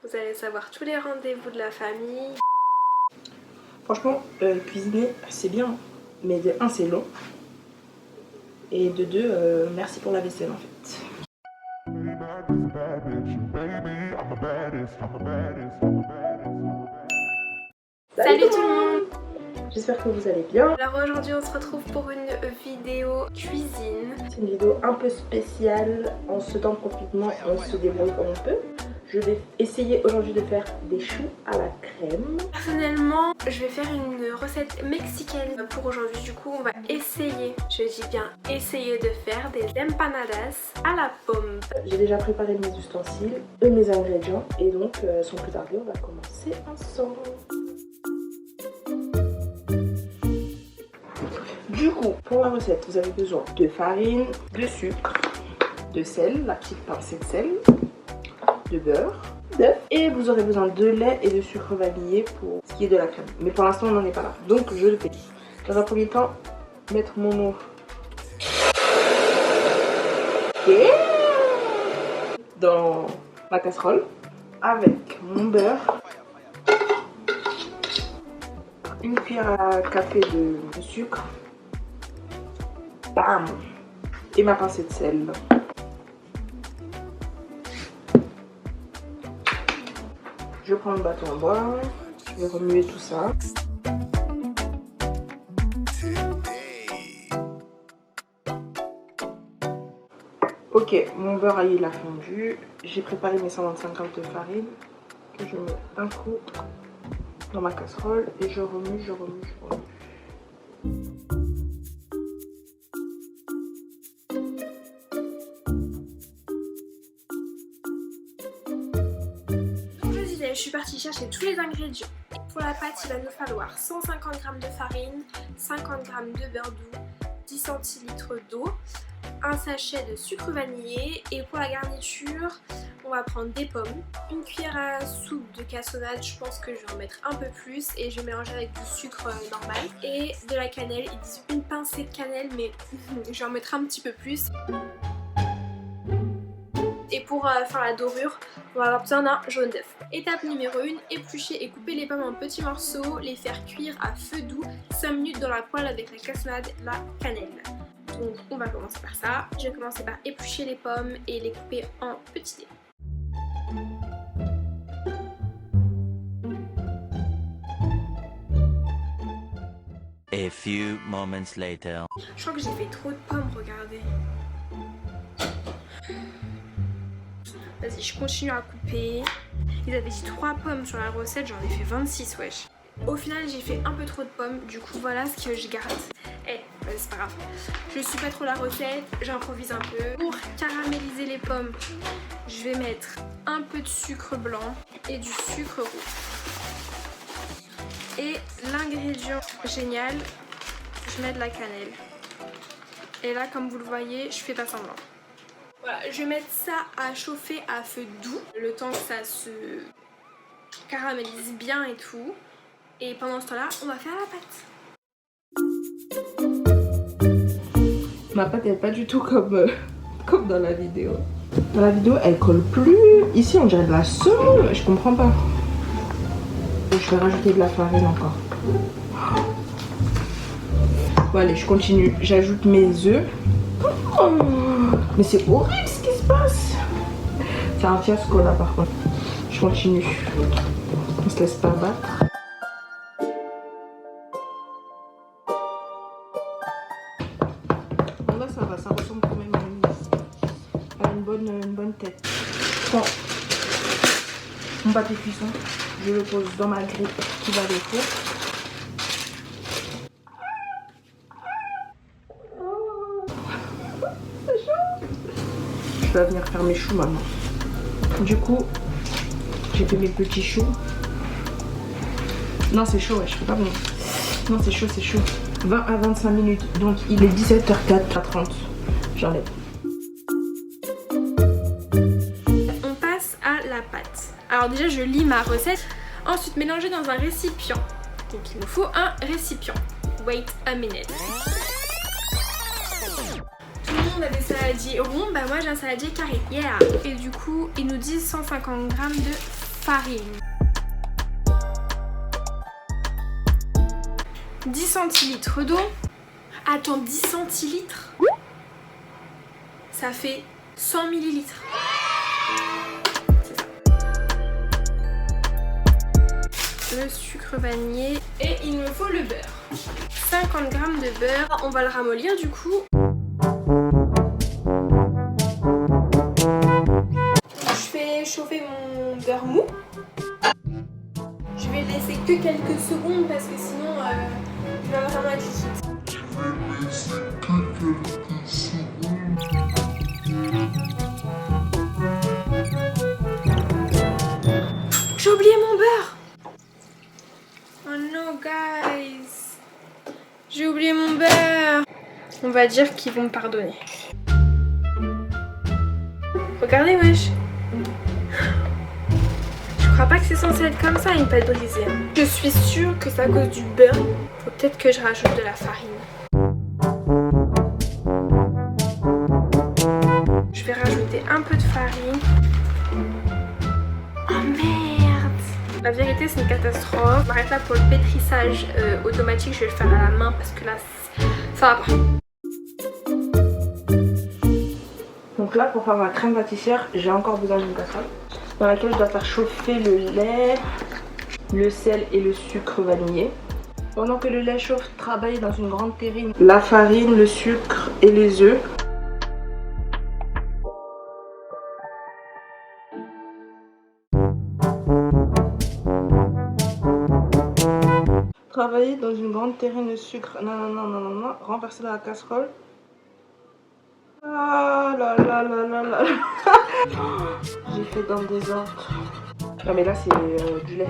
Vous allez savoir tous les rendez-vous de la famille. Franchement, cuisiner c'est bien, mais de 1 c'est long. Et de 2, merci pour la vaisselle en fait. Salut tout le monde! J'espère que vous allez bien. Alors aujourd'hui on se retrouve pour une vidéo cuisine. C'est une vidéo un peu spéciale. En ce temps de confinement, on se débrouille comme on peut. Je vais essayer aujourd'hui de faire des choux à la crème. Personnellement, je vais faire une recette mexicaine pour aujourd'hui. Du coup, on va essayer, je dis bien essayer de faire des empanadas à la pomme. J'ai déjà préparé mes ustensiles et mes ingrédients. Et donc, sans plus tarder, on va commencer ensemble. Du coup, pour la recette, vous avez besoin de farine, de sucre, de sel, la petite pincée de sel, de beurre, d'œuf, et vous aurez besoin de lait et de sucre vanillé pour ce qui est de la crème. Mais pour l'instant, on n'en est pas là, donc je le fais. Dans un premier temps, mettre mon eau dans ma casserole avec mon beurre, une cuillère à café de sucre, bam, et ma pincée de sel. Je prends le bâton en bois, je vais remuer tout ça. Ok, mon beurre il a fondu. J'ai préparé mes 125 g de farine que je mets un coup dans ma casserole et je remue, je remue, je remue. Je suis partie chercher tous les ingrédients. Pour la pâte, il va nous falloir 150 g de farine, 50 g de beurre doux, 10 centilitres d'eau, un sachet de sucre vanillé, et pour la garniture, on va prendre des pommes, une cuillère à soupe de cassonade, je pense que je vais en mettre un peu plus et je vais mélanger avec du sucre normal, et de la cannelle. Ils disent une pincée de cannelle, mais je vais en mettre un petit peu plus. Et pour faire la dorure, on va avoir besoin d'un jaune d'œuf. Étape numéro 1, éplucher et couper les pommes en petits morceaux, les faire cuire à feu doux 5 minutes dans la poêle avec la cassonade, la cannelle. Donc on va commencer par ça. Je vais commencer par éplucher les pommes et les couper en petits dés. A few moments later. Je crois que j'ai fait trop de pommes, regardez. Vas-y, je continue à couper. Ils avaient dit 3 pommes sur la recette, j'en ai fait 26, wesh. Au final, j'ai fait un peu trop de pommes, du coup voilà ce que je garde. C'est pas grave. Je suis pas trop la recette, j'improvise un peu. Pour caraméliser les pommes, je vais mettre un peu de sucre blanc et du sucre roux. Et l'ingrédient génial, je mets de la cannelle. Et là, comme vous le voyez, je fais pas semblant. Voilà, je vais mettre ça à chauffer à feu doux, le temps que ça se caramélise bien et tout. Et pendant ce temps-là, on va faire la pâte. Ma pâte elle est pas du tout comme dans la vidéo. Dans la vidéo, elle colle plus. Ici, on dirait de la semoule. Je comprends pas. Je vais rajouter de la farine encore. Bon, allez, je continue. J'ajoute mes œufs. Oh, mais c'est horrible ce qui se passe. C'est un fiasco là par contre. Je continue. On se laisse pas battre. Bon, là ça va, ça ressemble quand même à une bonne tête. Bon, mon papier cuisson, je le pose dans ma grille qui va au four. Je vais venir faire mes choux maintenant. Du coup, j'ai fait mes petits choux. Non, c'est chaud, ouais, je fais pas bon. Non, c'est chaud, c'est chaud. 20 à 25 minutes. Donc, il est 17h04 à 30. J'enlève. On passe à la pâte. Alors déjà, je lis ma recette. Ensuite, mélanger dans un récipient. Donc, il nous faut un récipient. Wait a minute. Tout le monde a des saladiers ronds, bah moi j'ai un saladier carré. Yeah. Et du coup, ils nous disent 150 g de farine, 10 centilitres d'eau. Attends, 10 centilitres, ça fait 100 millilitres. Le sucre vanillé et il me faut le beurre. 50 g de beurre, on va le ramollir du coup. Je fais chauffer mon beurre mou. Je vais le laisser que quelques secondes parce que sinon il va vraiment être liquide. J'ai oublié mon beurre. Oh no guys, j'ai oublié mon beurre. On va dire qu'ils vont me pardonner. Regardez wesh. Je crois pas que c'est censé être comme ça une pâte brisée. Je suis sûre que c'est à cause du beurre. Faut peut-être que je rajoute de la farine. Je vais rajouter un peu de farine. Oh merde! La vérité c'est une catastrophe. Je m'arrête là pour le pétrissage automatique. Je vais le faire à la main parce que là ça va pas. Donc là pour faire ma crème pâtissière, j'ai encore besoin d'une casserole dans laquelle je dois faire chauffer le lait, le sel et le sucre vanillé. Pendant que le lait chauffe, travaillez dans une grande terrine la farine, le sucre et les œufs. Travaillez dans une grande terrine le sucre. Non. Renversez dans la casserole. Ah là là là là là. J'ai fait dans le désordre. Non mais là c'est du lait.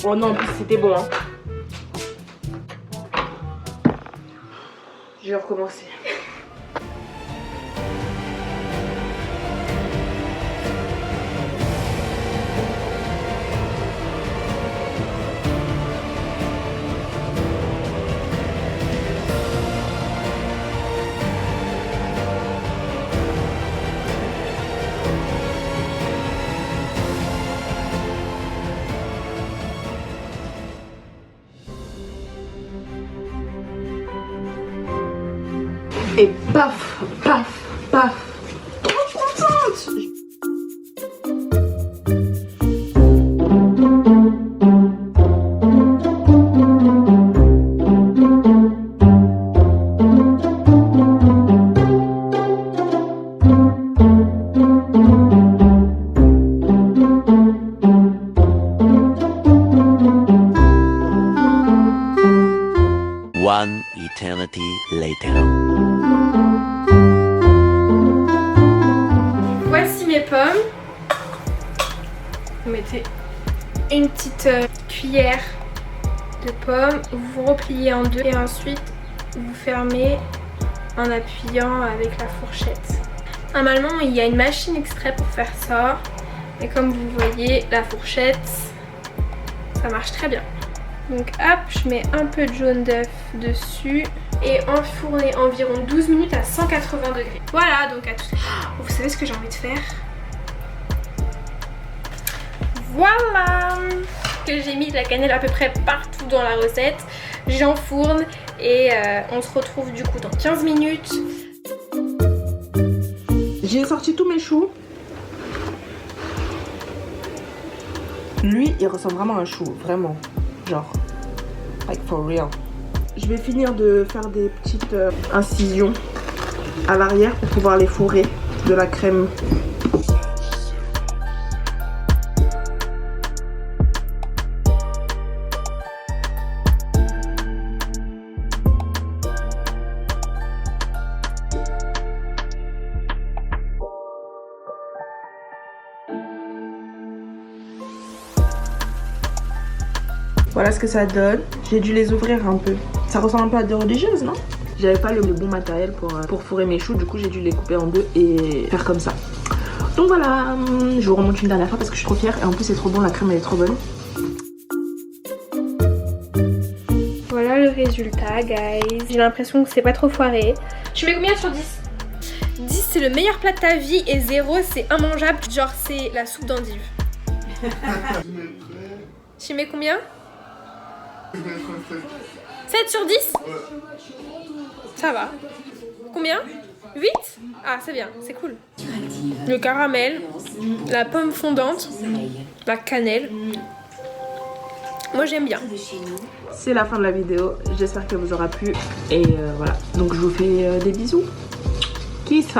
Oh non, en plus c'était bon hein. Je vais recommencer. Et paf, paf, paf. Trop contente. One eternity later. Voici mes pommes. Vous mettez une petite cuillère de pommes, vous repliez en deux et ensuite vous fermez en appuyant avec la fourchette. Normalement il y a une machine exprès pour faire ça, mais comme vous voyez la fourchette ça marche très bien. Donc hop, je mets un peu de jaune d'œuf dessus et enfourner environ 12 minutes à 180 degrés. Voilà, donc à tout. Oh, vous savez ce que j'ai envie de faire? Voilà, que j'ai mis de la cannelle à peu près partout dans la recette. J'enfourne et on se retrouve du coup dans 15 minutes. J'ai sorti tous mes choux. Lui, il ressemble vraiment à un chou, vraiment. Genre, like for real. Je vais finir de faire des petites incisions à l'arrière pour pouvoir les fourrer de la crème. Voilà ce que ça donne. J'ai dû les ouvrir un peu. Ça ressemble un peu à des religieuses, non? J'avais pas le bon matériel pour fourrer mes choux. Du coup, j'ai dû les couper en deux et faire comme ça. Donc voilà, je vous remonte une dernière fois parce que je suis trop fière. Et en plus, c'est trop bon, la crème elle est trop bonne. Voilà le résultat, guys. J'ai l'impression que c'est pas trop foiré. Je mets combien sur 10? 10 c'est le meilleur plat de ta vie et 0 c'est immangeable. Genre c'est la soupe d'endive. Tu mets combien? 7 sur 10? Ça va. Combien? 8? Ah c'est bien, c'est cool. Le caramel, la pomme fondante, la cannelle. Moi j'aime bien. C'est la fin de la vidéo, j'espère qu'elle vous aura plu. Et voilà, donc je vous fais des bisous. Kiss.